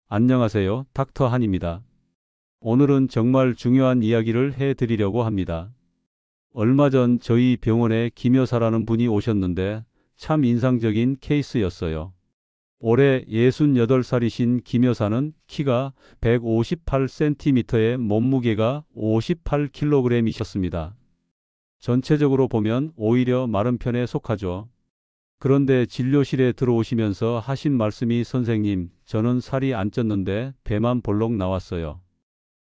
안녕하세요. 닥터 한입니다. 오늘은 정말 중요한 이야기를 해드리려고 합니다. 얼마 전 저희 병원에 김 여사라는 분이 오셨는데 참 인상적인 케이스였어요. 올해 68살이신 김 여사는 키가 158cm에 몸무게가 58kg이셨습니다. 전체적으로 보면 오히려 마른 편에 속하죠. 그런데 진료실에 들어오시면서 하신 말씀이 선생님, 저는 살이 안 쪘는데 배만 볼록 나왔어요.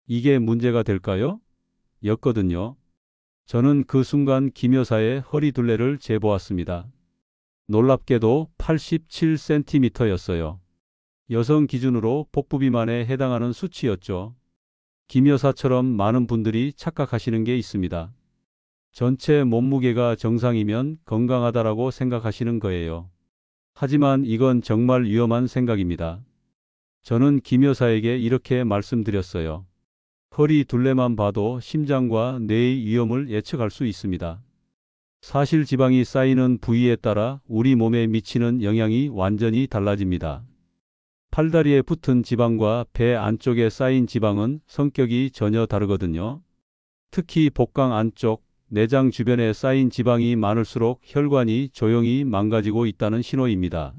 이게 문제가 될까요? 였거든요. 저는 그 순간 김 여사의 허리 둘레를 재보았습니다. 놀랍게도 87cm였어요. 여성 기준으로 복부 비만에 해당하는 수치였죠. 김 여사처럼 많은 분들이 착각하시는 게 있습니다. 전체 몸무게가 정상이면 건강하다라고 생각하시는 거예요. 하지만 이건 정말 위험한 생각입니다. 저는 김 여사에게 이렇게 말씀드렸어요. 허리 둘레만 봐도 심장과 뇌의 위험을 예측할 수 있습니다. 사실 지방이 쌓이는 부위에 따라 우리 몸에 미치는 영향이 완전히 달라집니다. 팔다리에 붙은 지방과 배 안쪽에 쌓인 지방은 성격이 전혀 다르거든요. 특히 복강 안쪽, 내장 주변에 쌓인 지방이 많을수록 혈관이 조용히 망가지고 있다는 신호입니다.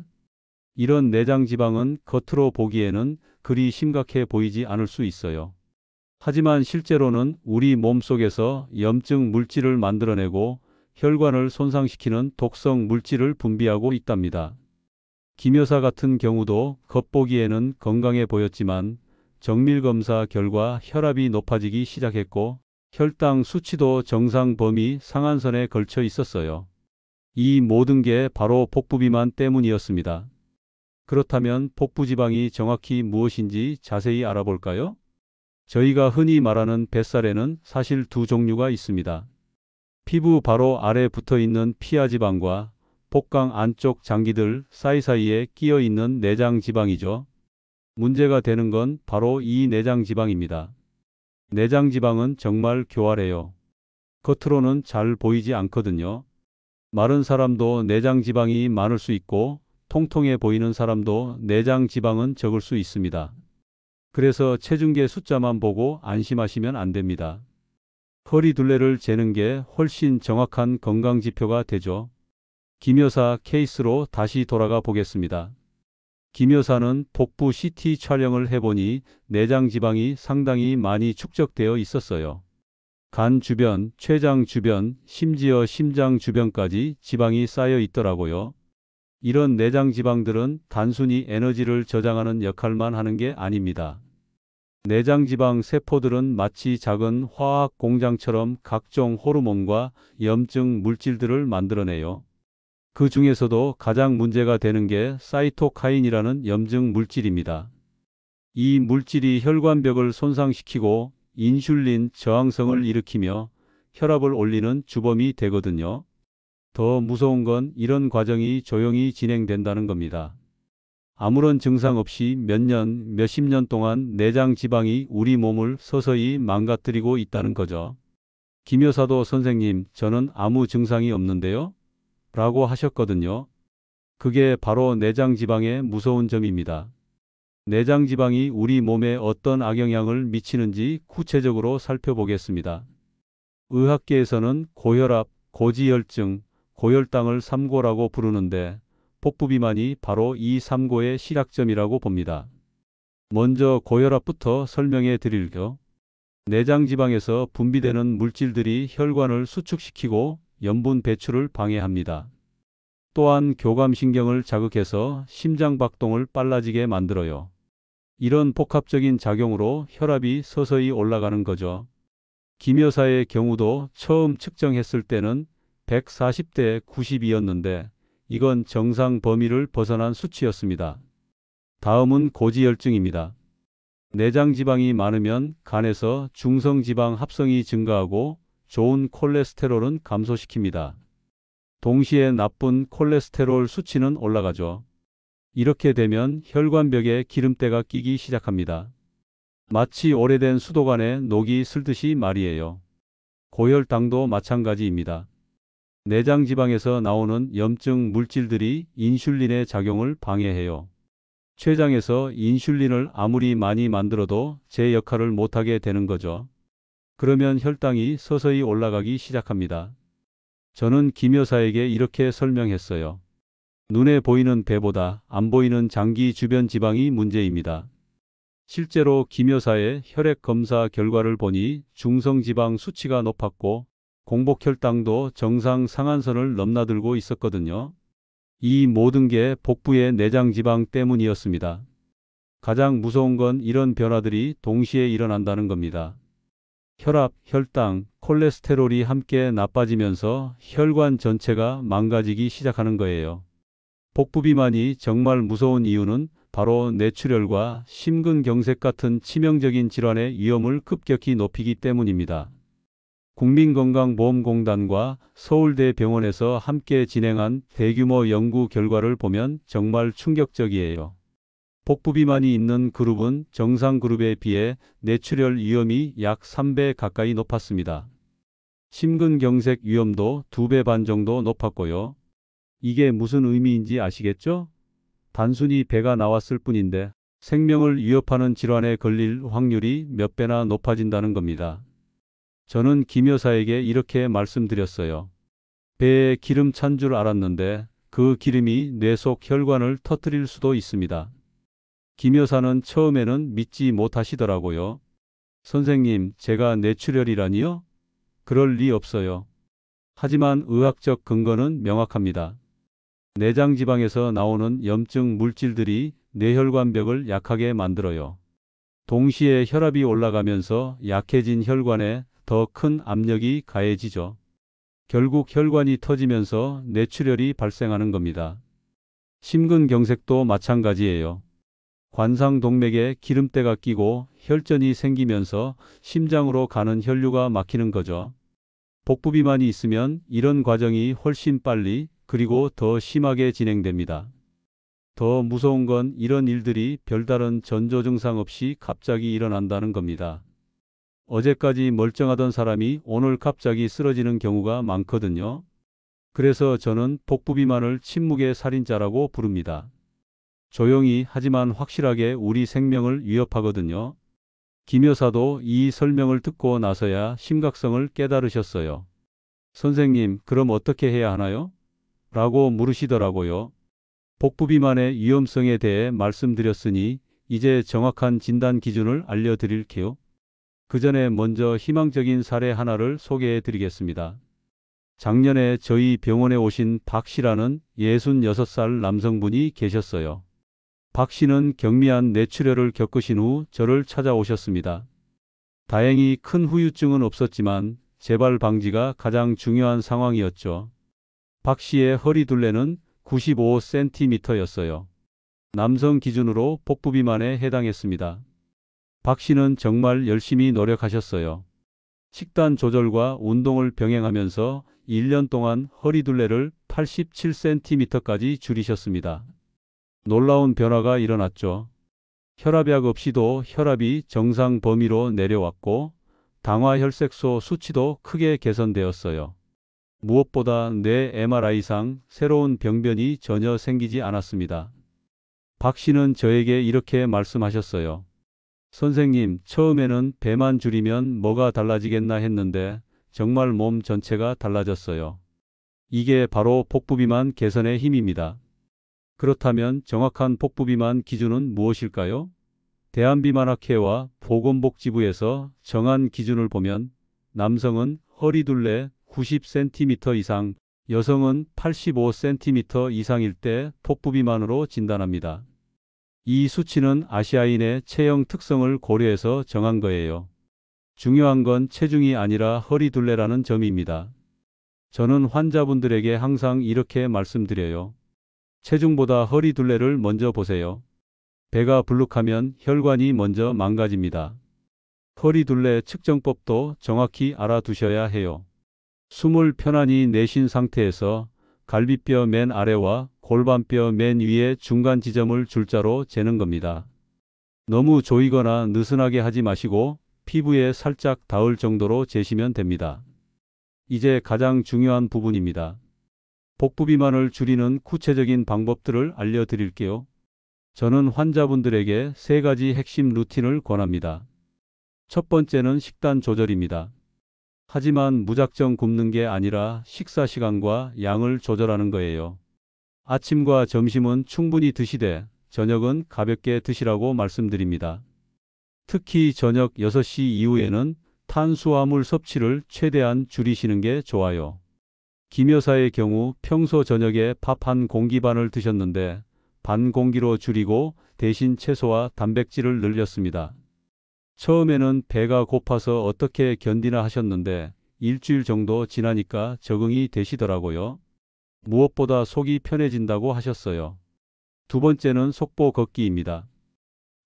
이런 내장 지방은 겉으로 보기에는 그리 심각해 보이지 않을 수 있어요. 하지만 실제로는 우리 몸속에서 염증 물질을 만들어내고 혈관을 손상시키는 독성 물질을 분비하고 있답니다. 김 여사 같은 경우도 겉보기에는 건강해 보였지만 정밀검사 결과 혈압이 높아지기 시작했고 혈당 수치도 정상 범위 상한선에 걸쳐 있었어요. 이 모든 게 바로 복부비만 때문이었습니다. 그렇다면 복부지방이 정확히 무엇인지 자세히 알아볼까요? 저희가 흔히 말하는 뱃살에는 사실 두 종류가 있습니다. 피부 바로 아래 붙어 있는 피하지방과 복강 안쪽 장기들 사이사이에 끼어 있는 내장지방이죠. 문제가 되는 건 바로 이 내장지방입니다. 내장지방은 정말 교활해요. 겉으로는 잘 보이지 않거든요. 마른 사람도 내장지방이 많을 수 있고 통통해 보이는 사람도 내장지방은 적을 수 있습니다. 그래서 체중계 숫자만 보고 안심하시면 안 됩니다. 허리 둘레를 재는 게 훨씬 정확한 건강지표가 되죠. 김 여사 케이스로 다시 돌아가 보겠습니다. 김 여사는 복부 CT 촬영을 해보니 내장 지방이 상당히 많이 축적되어 있었어요. 간 주변, 췌장 주변, 심지어 심장 주변까지 지방이 쌓여 있더라고요. 이런 내장 지방들은 단순히 에너지를 저장하는 역할만 하는 게 아닙니다. 내장 지방 세포들은 마치 작은 화학 공장처럼 각종 호르몬과 염증 물질들을 만들어내요. 그 중에서도 가장 문제가 되는 게 사이토카인이라는 염증 물질입니다. 이 물질이 혈관벽을 손상시키고 인슐린 저항성을 일으키며 혈압을 올리는 주범이 되거든요. 더 무서운 건 이런 과정이 조용히 진행된다는 겁니다. 아무런 증상 없이 몇 년, 몇십 년 동안 내장 지방이 우리 몸을 서서히 망가뜨리고 있다는 거죠. 김 여사도 선생님, 저는 아무 증상이 없는데요? 라고 하셨거든요. 그게 바로 내장지방의 무서운 점입니다. 내장지방이 우리 몸에 어떤 악영향을 미치는지 구체적으로 살펴보겠습니다. 의학계에서는 고혈압, 고지혈증, 고혈당을 3고라고 부르는데 복부비만이 바로 이 3고의 시작점이라고 봅니다. 먼저 고혈압부터 설명해 드릴게요. 내장지방에서 분비되는 물질들이 혈관을 수축시키고 염분 배출을 방해합니다. 또한 교감신경을 자극해서 심장박동을 빨라지게 만들어요. 이런 복합적인 작용으로 혈압이 서서히 올라가는 거죠. 김 여사의 경우도 처음 측정했을 때는 140대 90이었는데 이건 정상 범위를 벗어난 수치였습니다. 다음은 고지혈증입니다. 내장지방이 많으면 간에서 중성지방 합성이 증가하고 좋은 콜레스테롤은 감소시킵니다. 동시에 나쁜 콜레스테롤 수치는 올라가죠. 이렇게 되면 혈관벽에 기름때가 끼기 시작합니다. 마치 오래된 수도관에 녹이 슬듯이 말이에요. 고혈당도 마찬가지입니다. 내장지방에서 나오는 염증 물질들이 인슐린의 작용을 방해해요. 췌장에서 인슐린을 아무리 많이 만들어도 제 역할을 못하게 되는 거죠. 그러면 혈당이 서서히 올라가기 시작합니다. 저는 김 여사에게 이렇게 설명했어요. 눈에 보이는 배보다 안 보이는 장기 주변 지방이 문제입니다. 실제로 김 여사의 혈액 검사 결과를 보니 중성지방 수치가 높았고 공복혈당도 정상 상한선을 넘나들고 있었거든요. 이 모든 게 복부의 내장지방 때문이었습니다. 가장 무서운 건 이런 변화들이 동시에 일어난다는 겁니다. 혈압, 혈당, 콜레스테롤이 함께 나빠지면서 혈관 전체가 망가지기 시작하는 거예요. 복부 비만이 정말 무서운 이유는 바로 뇌출혈과 심근경색 같은 치명적인 질환의 위험을 급격히 높이기 때문입니다. 국민건강보험공단과 서울대병원에서 함께 진행한 대규모 연구 결과를 보면 정말 충격적이에요. 복부 비만이 있는 그룹은 정상 그룹에 비해 뇌출혈 위험이 약 3배 가까이 높았습니다. 심근경색 위험도 2배 반 정도 높았고요. 이게 무슨 의미인지 아시겠죠? 단순히 배가 나왔을 뿐인데 생명을 위협하는 질환에 걸릴 확률이 몇 배나 높아진다는 겁니다. 저는 김 여사에게 이렇게 말씀드렸어요. 배에 기름 찬 줄 알았는데 그 기름이 뇌 속 혈관을 터뜨릴 수도 있습니다. 김 여사는 처음에는 믿지 못하시더라고요. 선생님, 제가 뇌출혈이라니요? 그럴 리 없어요. 하지만 의학적 근거는 명확합니다. 내장지방에서 나오는 염증 물질들이 뇌혈관벽을 약하게 만들어요. 동시에 혈압이 올라가면서 약해진 혈관에 더 큰 압력이 가해지죠. 결국 혈관이 터지면서 뇌출혈이 발생하는 겁니다. 심근경색도 마찬가지예요. 관상동맥에 기름때가 끼고 혈전이 생기면서 심장으로 가는 혈류가 막히는 거죠. 복부 비만이 있으면 이런 과정이 훨씬 빨리 그리고 더 심하게 진행됩니다. 더 무서운 건 이런 일들이 별다른 전조 증상 없이 갑자기 일어난다는 겁니다. 어제까지 멀쩡하던 사람이 오늘 갑자기 쓰러지는 경우가 많거든요. 그래서 저는 복부 비만을 침묵의 살인자라고 부릅니다. 조용히 하지만 확실하게 우리 생명을 위협하거든요. 김 여사도 이 설명을 듣고 나서야 심각성을 깨달으셨어요. 선생님, 그럼 어떻게 해야 하나요? 라고 물으시더라고요. 복부 비만의 위험성에 대해 말씀드렸으니 이제 정확한 진단 기준을 알려드릴게요. 그 전에 먼저 희망적인 사례 하나를 소개해 드리겠습니다. 작년에 저희 병원에 오신 박 씨라는 66살 남성분이 계셨어요. 박 씨는 경미한 뇌출혈을 겪으신 후 저를 찾아오셨습니다. 다행히 큰 후유증은 없었지만 재발 방지가 가장 중요한 상황이었죠. 박 씨의 허리 둘레는 95cm였어요. 남성 기준으로 복부 비만에 해당했습니다. 박 씨는 정말 열심히 노력하셨어요. 식단 조절과 운동을 병행하면서 1년 동안 허리 둘레를 87cm까지 줄이셨습니다. 놀라운 변화가 일어났죠. 혈압약 없이도 혈압이 정상 범위로 내려왔고 당화혈색소 수치도 크게 개선되었어요. 무엇보다 뇌 MRI상 새로운 병변이 전혀 생기지 않았습니다. 박 씨는 저에게 이렇게 말씀하셨어요. 선생님, 처음에는 배만 줄이면 뭐가 달라지겠나 했는데 정말 몸 전체가 달라졌어요. 이게 바로 복부 비만 개선의 힘입니다. 그렇다면 정확한 복부 비만 기준은 무엇일까요? 대한비만학회와 보건복지부에서 정한 기준을 보면 남성은 허리둘레 90cm 이상, 여성은 85cm 이상일 때 복부 비만으로 진단합니다. 이 수치는 아시아인의 체형 특성을 고려해서 정한 거예요. 중요한 건 체중이 아니라 허리둘레라는 점입니다. 저는 환자분들에게 항상 이렇게 말씀드려요. 체중보다 허리둘레를 먼저 보세요. 배가 불룩하면 혈관이 먼저 망가집니다. 허리둘레 측정법도 정확히 알아두셔야 해요. 숨을 편안히 내쉰 상태에서 갈비뼈 맨 아래와 골반뼈 맨 위에 중간 지점을 줄자로 재는 겁니다. 너무 조이거나 느슨하게 하지 마시고 피부에 살짝 닿을 정도로 재시면 됩니다. 이제 가장 중요한 부분입니다. 복부 비만을 줄이는 구체적인 방법들을 알려드릴게요. 저는 환자분들에게 세 가지 핵심 루틴을 권합니다. 첫 번째는 식단 조절입니다. 하지만 무작정 굶는 게 아니라 식사 시간과 양을 조절하는 거예요. 아침과 점심은 충분히 드시되 저녁은 가볍게 드시라고 말씀드립니다. 특히 저녁 6시 이후에는 탄수화물 섭취를 최대한 줄이시는 게 좋아요. 김 여사의 경우 평소 저녁에 밥 한 공기 반을 드셨는데 반 공기로 줄이고 대신 채소와 단백질을 늘렸습니다. 처음에는 배가 고파서 어떻게 견디나 하셨는데 일주일 정도 지나니까 적응이 되시더라고요. 무엇보다 속이 편해진다고 하셨어요. 두 번째는 속보 걷기입니다.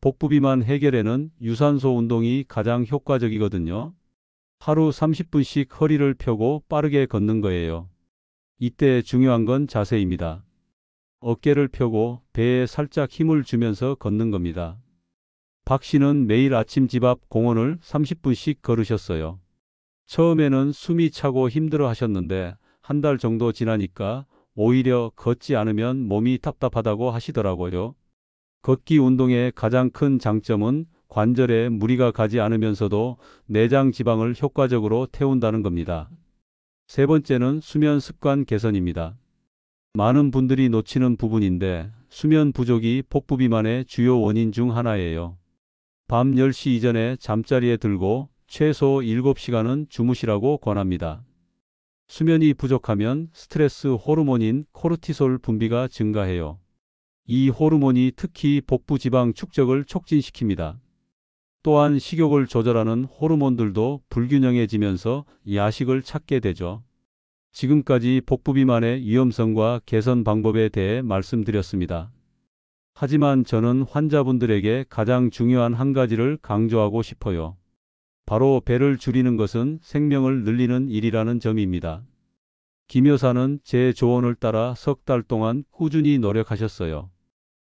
복부 비만 해결에는 유산소 운동이 가장 효과적이거든요. 하루 30분씩 허리를 펴고 빠르게 걷는 거예요. 이때 중요한 건 자세입니다. 어깨를 펴고 배에 살짝 힘을 주면서 걷는 겁니다. 박 씨는 매일 아침 집 앞 공원을 30분씩 걸으셨어요. 처음에는 숨이 차고 힘들어 하셨는데 한 달 정도 지나니까 오히려 걷지 않으면 몸이 답답하다고 하시더라고요. 걷기 운동의 가장 큰 장점은 관절에 무리가 가지 않으면서도 내장 지방을 효과적으로 태운다는 겁니다. 세 번째는 수면 습관 개선입니다. 많은 분들이 놓치는 부분인데 수면 부족이 복부 비만의 주요 원인 중 하나예요. 밤 10시 이전에 잠자리에 들고 최소 7시간은 주무시라고 권합니다. 수면이 부족하면 스트레스 호르몬인 코르티솔 분비가 증가해요. 이 호르몬이 특히 복부 지방 축적을 촉진시킵니다. 또한 식욕을 조절하는 호르몬들도 불균형해지면서 야식을 찾게 되죠. 지금까지 복부 비만의 위험성과 개선 방법에 대해 말씀드렸습니다. 하지만 저는 환자분들에게 가장 중요한 한 가지를 강조하고 싶어요. 바로 배를 줄이는 것은 생명을 늘리는 일이라는 점입니다. 김 여사는 제 조언을 따라 석 달 동안 꾸준히 노력하셨어요.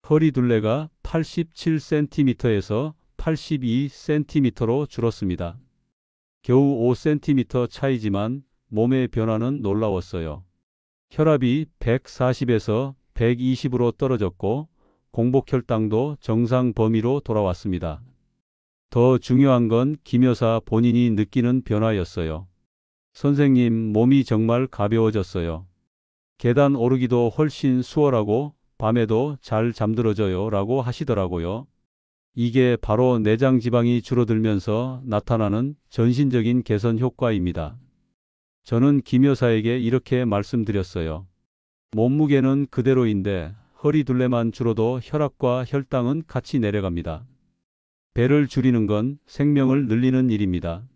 허리 둘레가 87cm에서 82cm로 줄었습니다. 겨우 5cm 차이지만 몸의 변화는 놀라웠어요. 혈압이 140에서 120으로 떨어졌고 공복 혈당도 정상 범위로 돌아왔습니다. 더 중요한 건 김 여사 본인이 느끼는 변화였어요. 선생님, 몸이 정말 가벼워졌어요. 계단 오르기도 훨씬 수월하고 밤에도 잘 잠들어져요 라고 하시더라고요. 이게 바로 내장 지방이 줄어들면서 나타나는 전신적인 개선 효과입니다. 저는 김 여사에게 이렇게 말씀드렸어요. 몸무게는 그대로인데 허리 둘레만 줄어도 혈압과 혈당은 같이 내려갑니다. 배를 줄이는 건 생명을 늘리는 일입니다.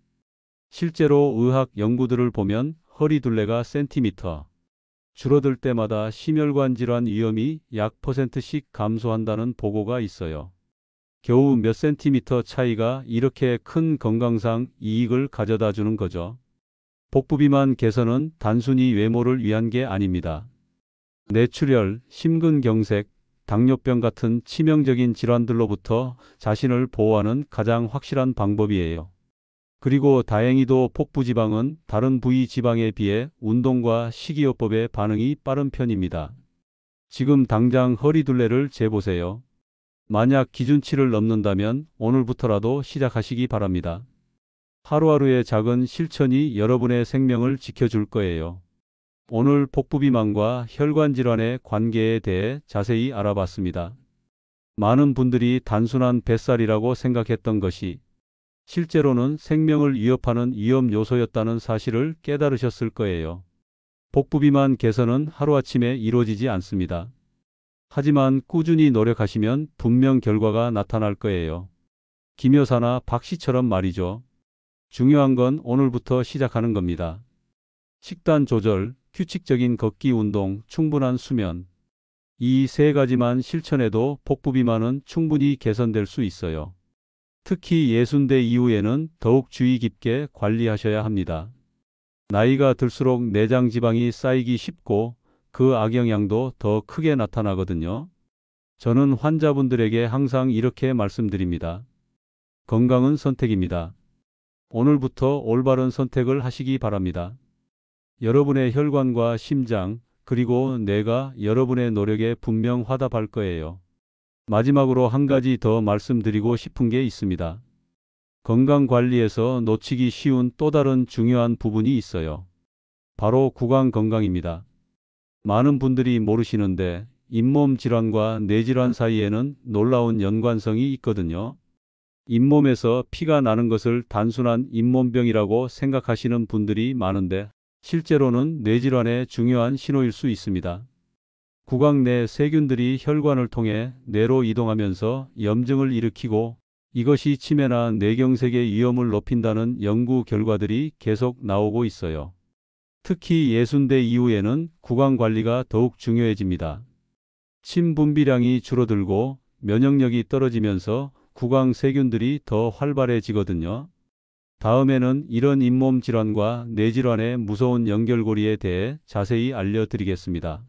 실제로 의학 연구들을 보면 허리 둘레가 센티미터 줄어들 때마다 심혈관 질환 위험이 약 %씩 감소한다는 보고가 있어요. 겨우 몇 센티미터 차이가 이렇게 큰 건강상 이익을 가져다 주는 거죠. 복부 비만 개선은 단순히 외모를 위한 게 아닙니다. 뇌출혈, 심근경색, 당뇨병 같은 치명적인 질환들로부터 자신을 보호하는 가장 확실한 방법이에요. 그리고 다행히도 복부 지방은 다른 부위 지방에 비해 운동과 식이요법의 반응이 빠른 편입니다. 지금 당장 허리 둘레를 재보세요. 만약 기준치를 넘는다면 오늘부터라도 시작하시기 바랍니다. 하루하루의 작은 실천이 여러분의 생명을 지켜줄 거예요. 오늘 복부 비만과 혈관 질환의 관계에 대해 자세히 알아봤습니다. 많은 분들이 단순한 뱃살이라고 생각했던 것이 실제로는 생명을 위협하는 위험 요소였다는 사실을 깨달으셨을 거예요. 복부 비만 개선은 하루아침에 이루어지지 않습니다. 하지만 꾸준히 노력하시면 분명 결과가 나타날 거예요. 김 여사나 박 씨처럼 말이죠. 중요한 건 오늘부터 시작하는 겁니다. 식단 조절, 규칙적인 걷기 운동, 충분한 수면. 이 세 가지만 실천해도 복부 비만은 충분히 개선될 수 있어요. 특히 60대 이후에는 더욱 주의 깊게 관리하셔야 합니다. 나이가 들수록 내장 지방이 쌓이기 쉽고 그 악영향도 더 크게 나타나거든요. 저는 환자분들에게 항상 이렇게 말씀드립니다. 건강은 선택입니다. 오늘부터 올바른 선택을 하시기 바랍니다. 여러분의 혈관과 심장, 그리고 뇌가 여러분의 노력에 분명 화답할 거예요. 마지막으로 한 가지 더 말씀드리고 싶은 게 있습니다. 건강 관리에서 놓치기 쉬운 또 다른 중요한 부분이 있어요. 바로 구강 건강입니다. 많은 분들이 모르시는데 잇몸 질환과 뇌질환 사이에는 놀라운 연관성이 있거든요. 잇몸에서 피가 나는 것을 단순한 잇몸병이라고 생각하시는 분들이 많은데 실제로는 뇌질환의 중요한 신호일 수 있습니다. 구강 내 세균들이 혈관을 통해 뇌로 이동하면서 염증을 일으키고 이것이 치매나 뇌경색의 위험을 높인다는 연구 결과들이 계속 나오고 있어요. 특히 60대 이후에는 구강 관리가 더욱 중요해집니다. 침 분비량이 줄어들고 면역력이 떨어지면서 구강 세균들이 더 활발해지거든요. 다음에는 이런 잇몸 질환과 뇌질환의 무서운 연결고리에 대해 자세히 알려드리겠습니다.